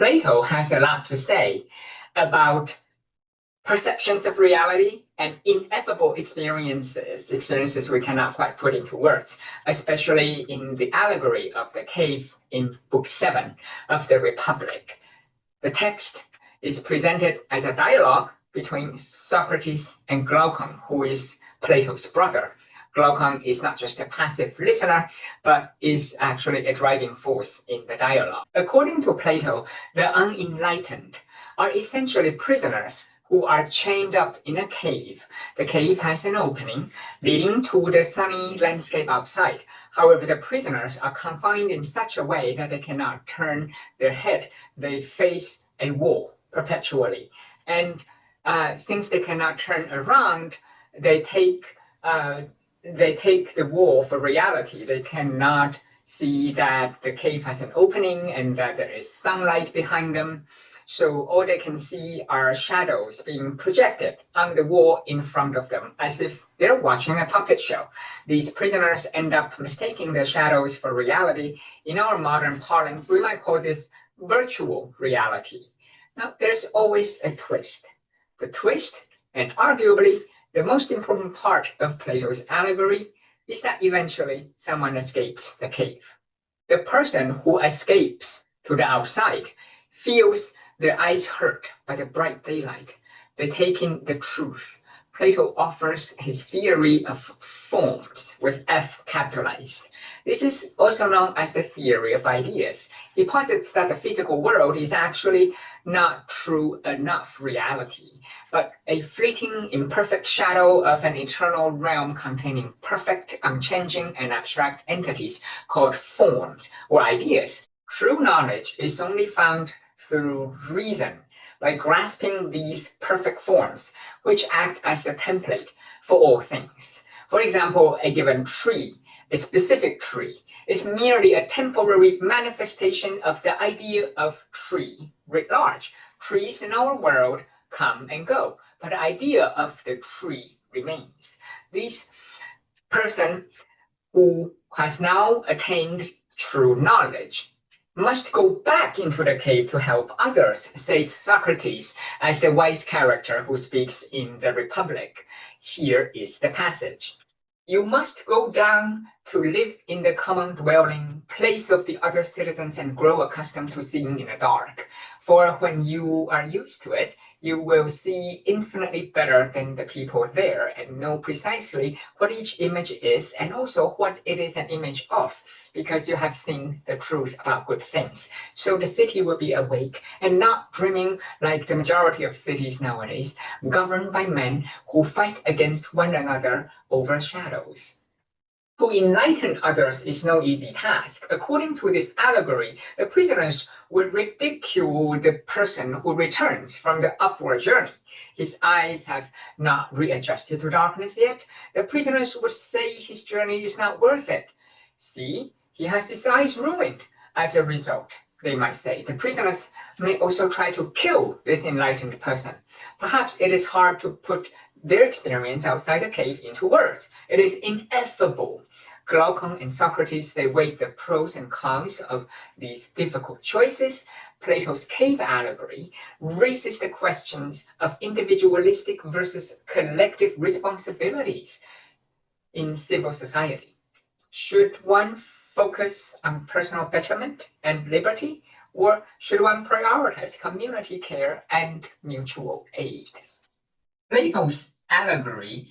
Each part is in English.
Plato has a lot to say about perceptions of reality and ineffable experiences we cannot quite put into words, especially in the allegory of the cave in Book 7 of the Republic. The text is presented as a dialogue between Socrates and Glaucon, who is Plato's brother. Glaucon is not just a passive listener, but is actually a driving force in the dialogue. According to Plato, the unenlightened are essentially prisoners who are chained up in a cave. The cave has an opening leading to the sunny landscape outside. However, the prisoners are confined in such a way that they cannot turn their head. They face a wall perpetually. And since they cannot turn around, they take the wall for reality. They cannot see that the cave has an opening and that there is sunlight behind them. So all they can see are shadows being projected on the wall in front of them, as if they're watching a puppet show. These prisoners end up mistaking the shadows for reality. In our modern parlance, we might call this virtual reality. Now, there's always a twist. The twist, and arguably the most important part of Plato's allegory, is that eventually someone escapes the cave. The person who escapes to the outside feels their eyes hurt by the bright daylight. They take in the truth. Plato offers his theory of forms with F capitalized. This is also known as the theory of ideas. He posits that the physical world is actually not true enough reality, but a fleeting, imperfect shadow of an eternal realm containing perfect, unchanging, and abstract entities called forms or ideas. True knowledge is only found through reason, by grasping these perfect forms, which act as the template for all things. For example, a given tree, a specific tree, is merely a temporary manifestation of the idea of tree writ large. Trees in our world come and go, but the idea of the tree remains. This person who has now attained true knowledge must go back into the cave to help others, says Socrates, as the wise character who speaks in the Republic. Here is the passage. You must go down to live in the common dwelling place of the other citizens and grow accustomed to seeing in the dark. For when you are used to it, you will see infinitely better than the people there and know precisely what each image is and also what it is an image of, because you have seen the truth about good things. So the city will be awake and not dreaming like the majority of cities nowadays, governed by men who fight against one another over shadows. To enlighten others is no easy task. According to this allegory, the prisoners would ridicule the person who returns from the upward journey. His eyes have not readjusted to darkness yet. The prisoners would say his journey is not worth it. See, he has his eyes ruined. As a result, they might say, the prisoners may also try to kill this enlightened person. Perhaps it is hard to put their experience outside the cave into words. It is ineffable. Glaucon and Socrates, they weighed the pros and cons of these difficult choices. Plato's cave allegory raises the questions of individualistic versus collective responsibilities in civil society. Should one focus on personal betterment and liberty, or should one prioritize community care and mutual aid? Plato's allegory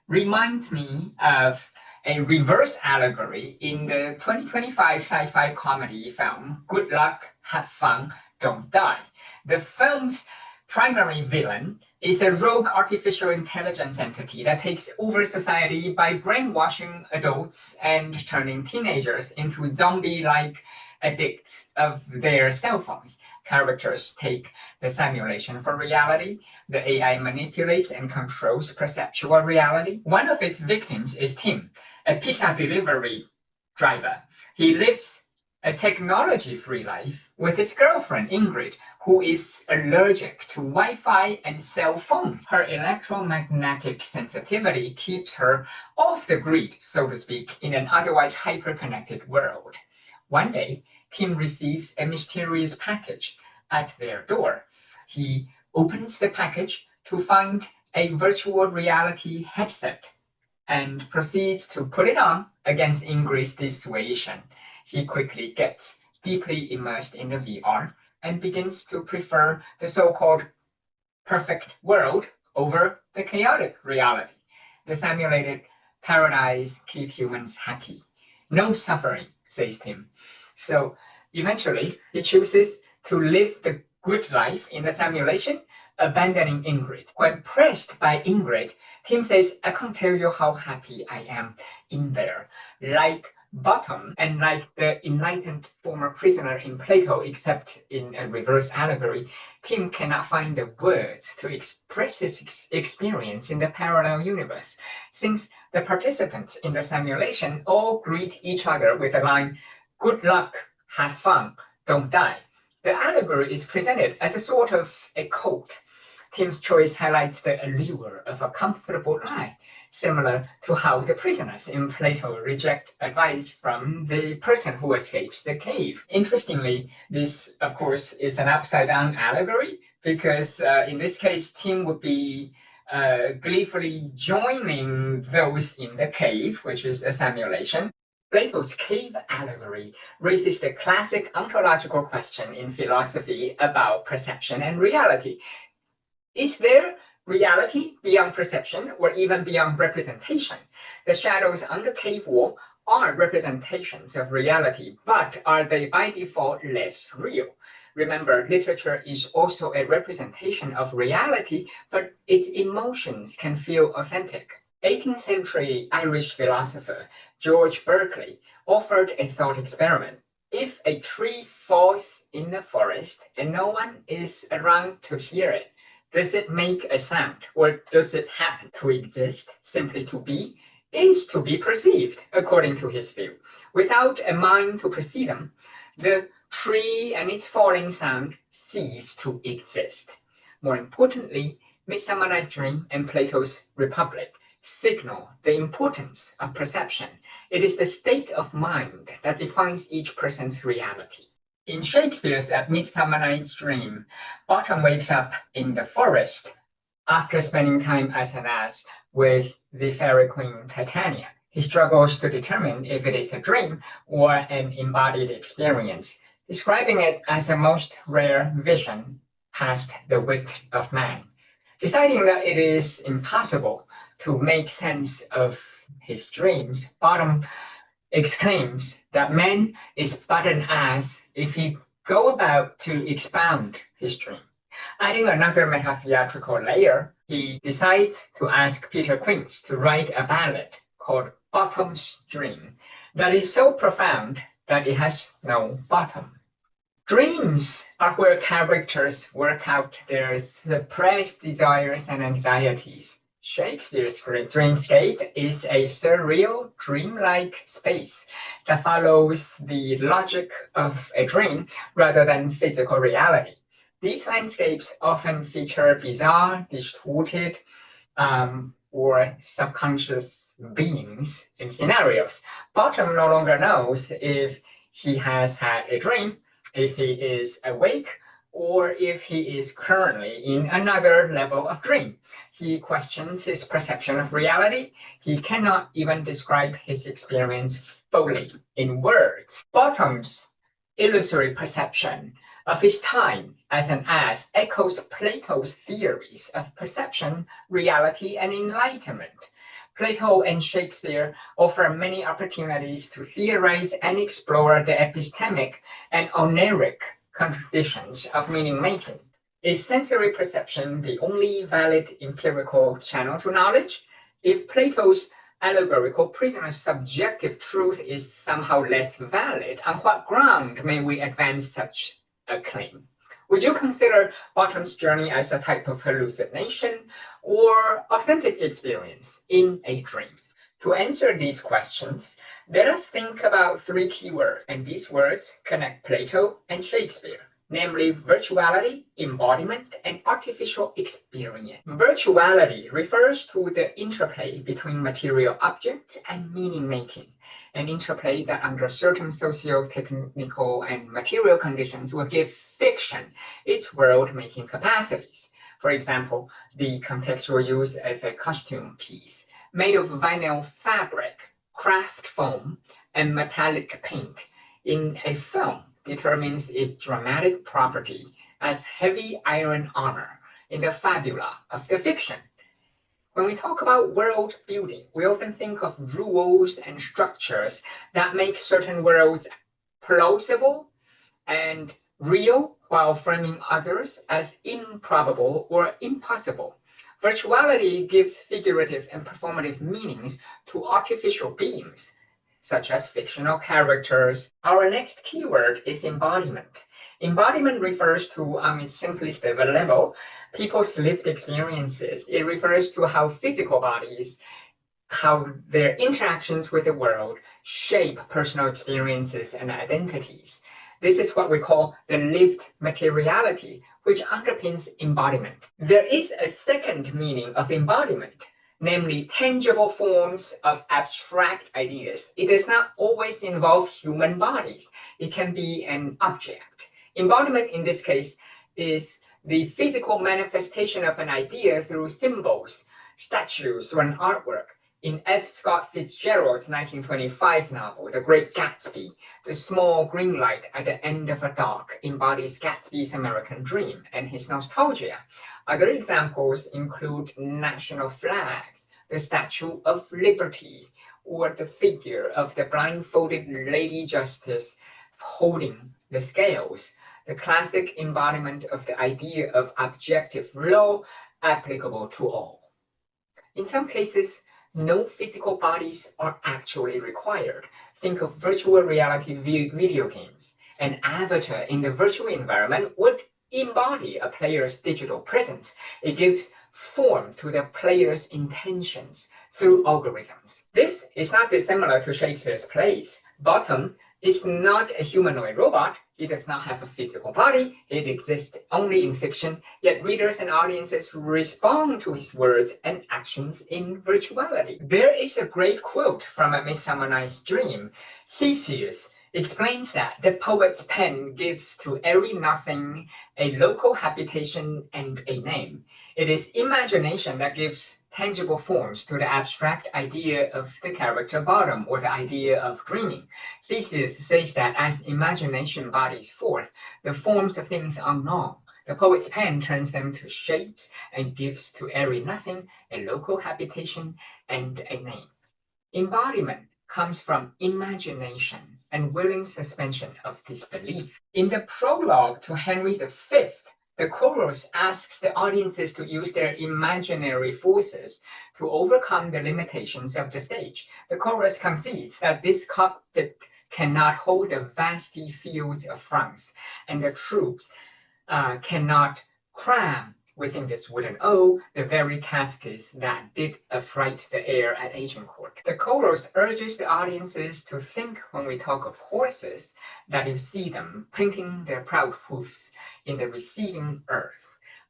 reminds me of a reverse allegory in the 2025 sci-fi comedy film Good Luck, Have Fun, Don't Die. The film's primary villain is a rogue artificial intelligence entity that takes over society by brainwashing adults and turning teenagers into zombie-like addicts of their cell phones. Characters take the simulation for reality. The AI manipulates and controls perceptual reality. One of its victims is Tim, a pizza delivery driver. He lives a technology-free life with his girlfriend, Ingrid, who is allergic to Wi-Fi and cell phones. Her electromagnetic sensitivity keeps her off the grid, so to speak, in an otherwise hyper-connected world. One day, Tim receives a mysterious package, at their door. He opens the package to find a virtual reality headset and proceeds to put it on against Ingrid's dissuasion. He quickly gets deeply immersed in the VR and begins to prefer the so-called perfect world over the chaotic reality. The simulated paradise keeps humans happy. No suffering, says Tim. So eventually, he chooses to live the good life in the simulation, abandoning Ingrid. When pressed by Ingrid, Tim says, I can't tell you how happy I am in there. Like Bottom, and like the enlightened former prisoner in Plato, except in a reverse allegory, Tim cannot find the words to express his experience in the parallel universe, since the participants in the simulation all greet each other with the line, good luck, have fun, don't die. The allegory is presented as a sort of a cult. Tim's choice highlights the allure of a comfortable lie, similar to how the prisoners in Plato reject advice from the person who escapes the cave. Interestingly, this, of course, is an upside-down allegory, because in this case, Tim would be gleefully joining those in the cave, which is a simulation. Plato's cave allegory raises the classic ontological question in philosophy about perception and reality. Is there reality beyond perception or even beyond representation? The shadows on the cave wall are representations of reality, but are they by default less real? Remember, literature is also a representation of reality, but its emotions can feel authentic. 18th century Irish philosopher George Berkeley offered a thought experiment. If a tree falls in the forest and no one is around to hear it, does it make a sound, or does it happen? To exist, simply to be, is to be perceived, according to his view. Without a mind to perceive them, the tree and its falling sound cease to exist. More importantly, Midsummer Night's Dream and Plato's Republic signal the importance of perception. It is the state of mind that defines each person's reality. In Shakespeare's Midsummer Night's Dream, Bottom wakes up in the forest after spending time as an ass with the fairy queen Titania. He struggles to determine if it is a dream or an embodied experience, describing it as a most rare vision past the wit of man. Deciding that it is impossible to make sense of his dreams, Bottom exclaims that man is but an ass if he go about to expound his dream. Adding another meta-theatrical layer, he decides to ask Peter Quince to write a ballad called Bottom's Dream that is so profound that it has no bottom. Dreams are where characters work out their suppressed desires and anxieties. Shakespeare's dreamscape is a surreal, dreamlike space that follows the logic of a dream rather than physical reality. These landscapes often feature bizarre, distorted, or subconscious beings in scenarios. Bottom no longer knows if he has had a dream, if he is awake, or if he is currently in another level of dream. He questions his perception of reality. He cannot even describe his experience fully in words. Bottom's illusory perception of his time as an ass echoes Plato's theories of perception, reality, and enlightenment. Plato and Shakespeare offer many opportunities to theorize and explore the epistemic and oniric conditions of meaning-making. Is sensory perception the only valid empirical channel to knowledge? If Plato's allegorical prisoner's subjective truth is somehow less valid, on what ground may we advance such a claim? Would you consider Bottom's journey as a type of hallucination or authentic experience in a dream? To answer these questions, let us think about three key words, and these words connect Plato and Shakespeare, namely virtuality, embodiment, and artificial experience. Virtuality refers to the interplay between material objects and meaning-making. an interplay that under certain socio-technical and material conditions will give fiction its world-making capacities. For example, the contextual use of a costume piece made of vinyl fabric, craft foam, and metallic paint in a film determines its dramatic property as heavy iron armor in the fabula of the fiction. When we talk about world building, we often think of rules and structures that make certain worlds plausible and real while framing others as improbable or impossible. Virtuality gives figurative and performative meanings to artificial beings, such as fictional characters. Our next keyword is embodiment. Embodiment refers to, on its simplest level, people's lived experiences. It refers to how physical bodies, how their interactions with the world shape personal experiences and identities. This is what we call the lived materiality, which underpins embodiment. There is a second meaning of embodiment, namely tangible forms of abstract ideas. It does not always involve human bodies. It can be an object. Embodiment in this case is the physical manifestation of an idea through symbols, statues, or an artwork. In F. Scott Fitzgerald's 1925 novel, The Great Gatsby, the small green light at the end of a dock embodies Gatsby's American dream and his nostalgia. Other examples include national flags, the Statue of Liberty, or the figure of the blindfolded Lady Justice holding the scales, the classic embodiment of the idea of objective law applicable to all. In some cases, no physical bodies are actually required. Think of virtual reality video games. An avatar in the virtual environment would embody a player's digital presence. It gives form to the player's intentions through algorithms. This is not dissimilar to Shakespeare's plays. Bottom is not a humanoid robot. He does not have a physical body. It exists only in fiction, yet readers and audiences respond to his words and actions in virtuality. There is a great quote from A Midsummer Night's Dream. Theseus explains that the poet's pen gives to every nothing a local habitation and a name. It is imagination that gives tangible forms to the abstract idea of the character bottom, or the idea of dreaming. Theseus says that as imagination bodies forth the forms of things unknown, the poet's pen turns them to shapes and gives to every nothing a local habitation and a name. Embodiment comes from imagination and willing suspension of disbelief. In the prologue to Henry V, the chorus asks the audiences to use their imaginary forces to overcome the limitations of the stage. The chorus concedes that this cockpit cannot hold the vasty fields of France, and the troops cannot cram within this wooden O the very caskets that did affright the air at Agincourt. The chorus urges the audiences to think, when we talk of horses, that you see them printing their proud hoofs in the receiving earth.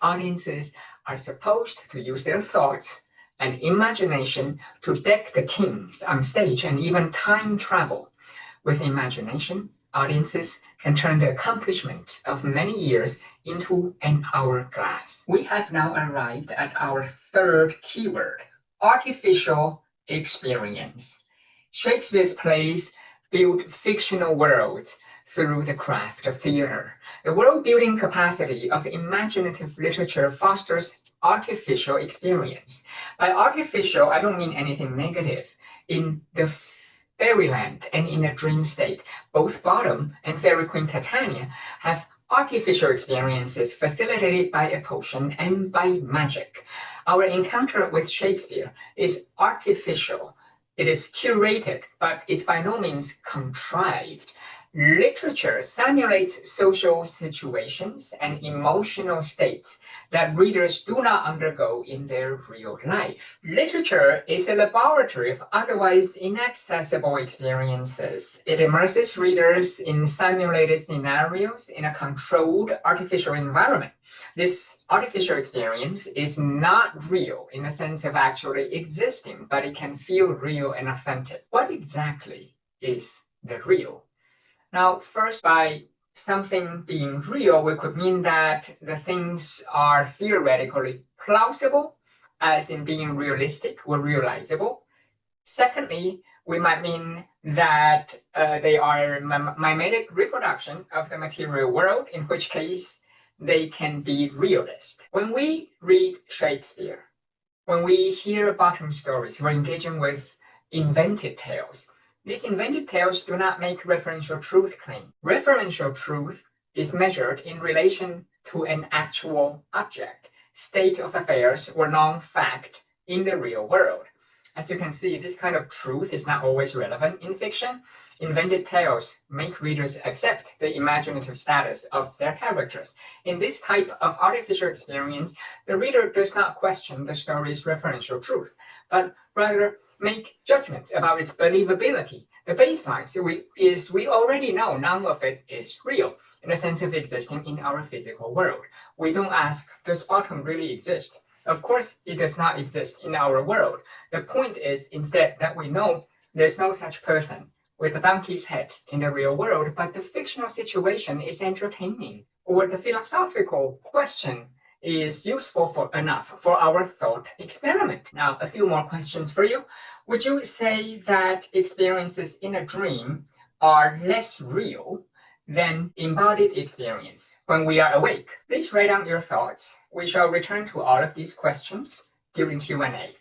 Audiences are supposed to use their thoughts and imagination to deck the kings on stage and even time travel. With imagination, audiences can turn the accomplishment of many years into an hourglass. We have now arrived at our third keyword, artificial experience. Shakespeare's plays build fictional worlds through the craft of theater. The world-building capacity of imaginative literature fosters artificial experience. By artificial, I don't mean anything negative. In the Fairyland and in a dream state, both Bottom and Fairy Queen Titania have artificial experiences facilitated by a potion and by magic. Our encounter with Shakespeare is artificial. It is curated, but it's by no means contrived. Literature simulates social situations and emotional states that readers do not undergo in their real life. Literature is a laboratory of otherwise inaccessible experiences. It immerses readers in simulated scenarios in a controlled artificial environment. This artificial experience is not real in the sense of actually existing, but it can feel real and authentic. What exactly is the real? Now, first, by something being real, we could mean that the things are theoretically plausible, as in being realistic or realizable. Secondly, we might mean that they are mimetic reproduction of the material world, in which case they can be realist. When we read Shakespeare, when we hear bottom stories, we're engaging with invented tales. These invented tales do not make referential truth claim. Referential truth is measured in relation to an actual object, state of affairs, or known fact in the real world. As you can see, this kind of truth is not always relevant in fiction. Invented tales make readers accept the imaginative status of their characters. In this type of artificial experience, the reader does not question the story's referential truth, but rather make judgments about its believability. The baseline is we already know none of it is real in the sense of existing in our physical world. We don't ask, does bottom really exist? Of course, it does not exist in our world. The point is instead that we know there's no such person with a donkey's head in the real world, but the fictional situation is entertaining, or the philosophical question is useful enough for our thought experiment. Now, a few more questions for you. Would you say that experiences in a dream are less real than embodied experience when we are awake? Please write down your thoughts. We shall return to all of these questions during Q&A.